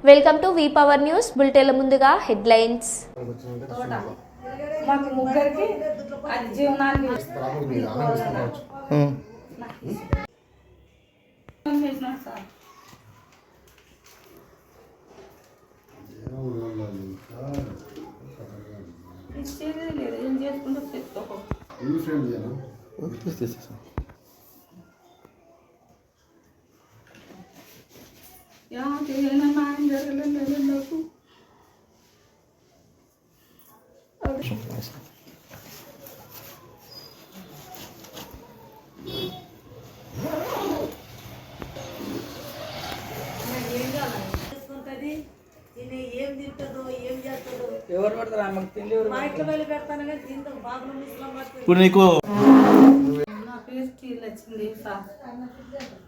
Welcome to V power news. బులెటిన్ల ముందుగా headlines. మాకు ముగ్గురికి అది జీవనాన్ని ఇచ్చేది లేదు. ఏం చేసుకుంటూ తెచ్చుకోకు. జరగలేదు. ఎవరు పడతారు ఆమెకు తిండి మా ఇంట్లో వెళ్ళి పెడతాను కానీ దీంతో బాబు ఇప్పుడు నీకు నా పేరు టీ లక్ష్మి సార్.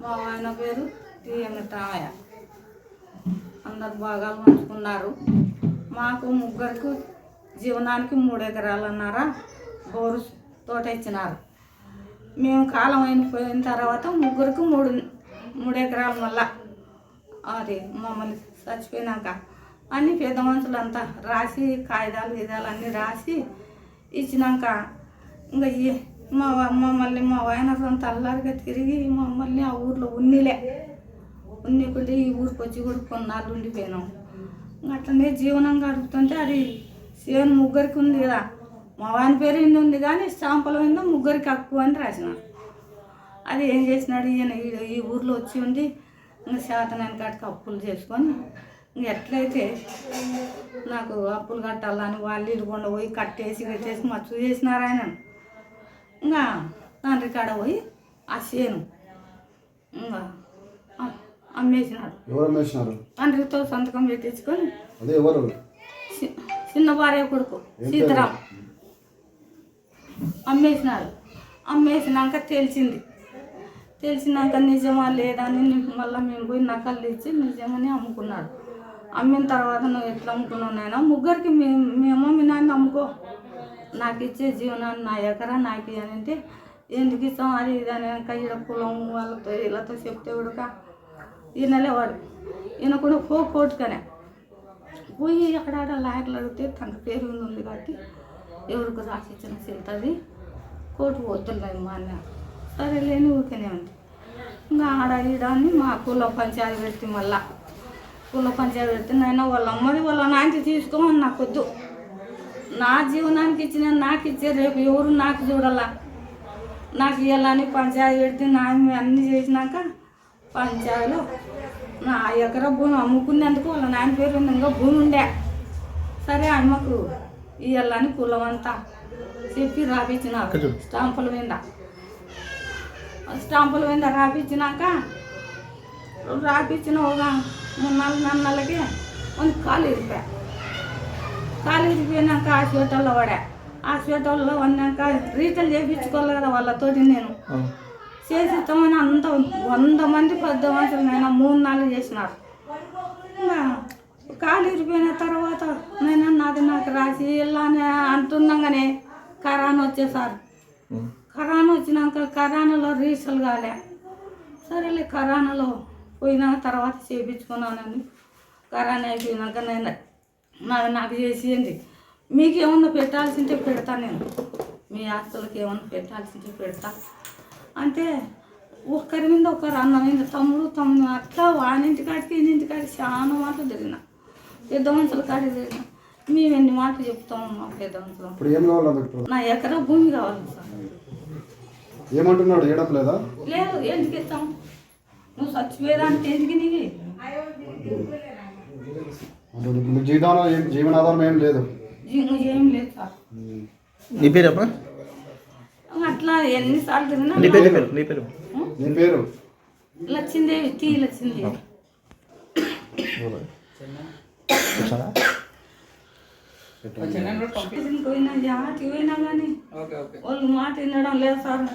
మా ఆయన పేరు టీఎం రామయ్య. అందరు భాగాలు పంచుకున్నారు. మాకు ముగ్గురికి జీవనానికి 3 ఎకరాలన్నారా బోరు తోట ఇచ్చినారు. మేము కాలం అయిపోయిన తర్వాత ముగ్గురికి మూడు ఎకరాలు మళ్ళా అది మమ్మల్ని చచ్చిపోయినాక అన్ని పెద్ద మనుషులంతా రాసి కాగితాలు గిదాలు అన్నీ రాసి ఇచ్చినాక ఇంకా మమ్మల్ని మా ఆయన సొంత అల్లారిగా తిరిగి మమ్మల్ని ఆ ఊర్లో ఉన్నీకుంటే ఈ ఊరికి వచ్చి కూడా కొన్నాళ్ళు ఉండిపోయినాం. అట్లనే జీవనం గడుపుతుంటే అది సేను ముగ్గురికి ఉంది కదా. మా ఆయన పేరు ఇన్ని ఉంది కానీ స్టాంపుల మీద ముగ్గురికి హక్కు అని రాసిన. అది ఏం చేసినాడు ఈయన ఈ ఊర్లో వచ్చి ఉండి ఇంకా శాతనాన్ని కాటికి అప్పులు చేసుకొని ఇంక ఎట్లయితే నాకు అప్పులు కట్టాలని వాళ్ళు ఇరుకొండ పోయి కట్టేసి మచ్చు చేసినారు ఆయన. ఇంకా తండ్రి కాడ పోయి ఆ చేను ఇంకా అమ్మేసినాడు. తండ్రితో సంతకం పెట్టించుకొని చిన్న భార్య కొడుకు సీతారాం అమ్మేసినాడు. అమ్మేసినాక తెలిసినాక నిజమా లేదని మళ్ళీ మేము పోయి నకలు తెచ్చి నిజమని అమ్ముకున్నాడు. అమ్మిన తర్వాత నువ్వు ఎట్లా అమ్ముకున్నావు నాయన? ముగ్గురికి మేము మీ నాన్న అమ్ముకో, నాకు ఇచ్చే జీవనాన్ని నా ఎకరా నాకు అని అంటే ఎందుకు ఇస్తాం అది ఇదని ఈడ పొలం వాళ్ళతో వీళ్ళతో చెప్తే ఉడక ఈయనలే వాడు. ఈయన కూడా కోర్టుకనే పోయి అక్కడ లాయర్లు అడిగితే తన పేరు ఉంది కాబట్టి ఎవరికి రాసిచ్చిన చెల్తుంది కోర్టు వద్దులేదు మా అన్న. సరే లేని ఊరికనే ఉంది. ఇంకా ఆడ ఈడని మా కుల పంచాయతీ పెడితే మళ్ళా కుల పంచాయతీ పెడితే నాయన వాళ్ళ అమ్మది వాళ్ళ నాయన తీసుకోమని నాకు వద్దు. నా జీవనానికి ఇచ్చిన నాకు ఇచ్చే రేపు ఎవరు నాకు చూడాలా నాకు ఇవ్వాలని పంచాయతీ పెడితే నాయన అన్నీ చేసినాక పంచాయతీలో నా ఎకరా భూమి అమ్ముకునేందుకు వాళ్ళ నాయన పేరు ఇంకా భూమి ఉండే. సరే అమ్మకు ఇవ్వాలని కులం అంతా చెప్పి రాపించినారు. స్టాంపుల మీద రాపించినాక రాపించిన ఒక 3-4 నెలలకి కొన్ని కాలు ఇరిగిపోయినాక హాస్పిటల్లో పడా. హాస్పిటల్లో ఉన్నాక రీటైల్ చేయించుకోవాలి కదా వాళ్ళతోటి. నేను చేసిస్తామని అంత 100 మంది పెద్ద మనుషులు నేను 3-4 చేసినారు. ఇంకా కాలు ఇరిగిపోయిన తర్వాత నేను నాకు రాసి వెళ్ళాని అంటున్నాగానే కరోనా వచ్చేసారు. కరోనా వచ్చినాక కరోనాలో రీసలు కాలే. సరేలే కరోనాలో పోయిన తర్వాత చేయించుకున్నానని కరోనా అయిపోయినాక నేను నాకు చేసేయండి, మీకు ఏమన్నా పెట్టాల్సింటే పెడతా, నేను మీ ఆస్తులకి ఏమన్నా పెట్టాల్సింటే పెడతా అంటే ఒక్కరి మీద ఒకరు అన్నమైన తమ్ముడు అట్లా వానింటికాడికి ఈయనింటికాడికి చాలా మాటలు తిరిగిన. పెద్ద మనుషుల కాడికి తిరిగిన. మేము ఎన్ని మాటలు చెప్తాము మా పెద్ద మనుషులు. నా ఎకరా భూమి కావాలి సార్. ఏమంటున్నాడు? ఏడం లేదా? లేదు, ఎందుకు ఇస్తాం? నువ్వు చచ్చిపోయేదానికి ఎందుకు నీకు? జీవనాధారం ఏం లేదు. ఏం లేదు సార్. నీ పేరు అప్ప? అట్లా ఎన్నిసార్లు తిరిగినా. నీ పేరు లక్ష్మీదేవి, టీ లక్ష్మీదేవి. పోయినా జాతికి పోయినా కానీ వాళ్ళు మాట వినడం లేదు సార్.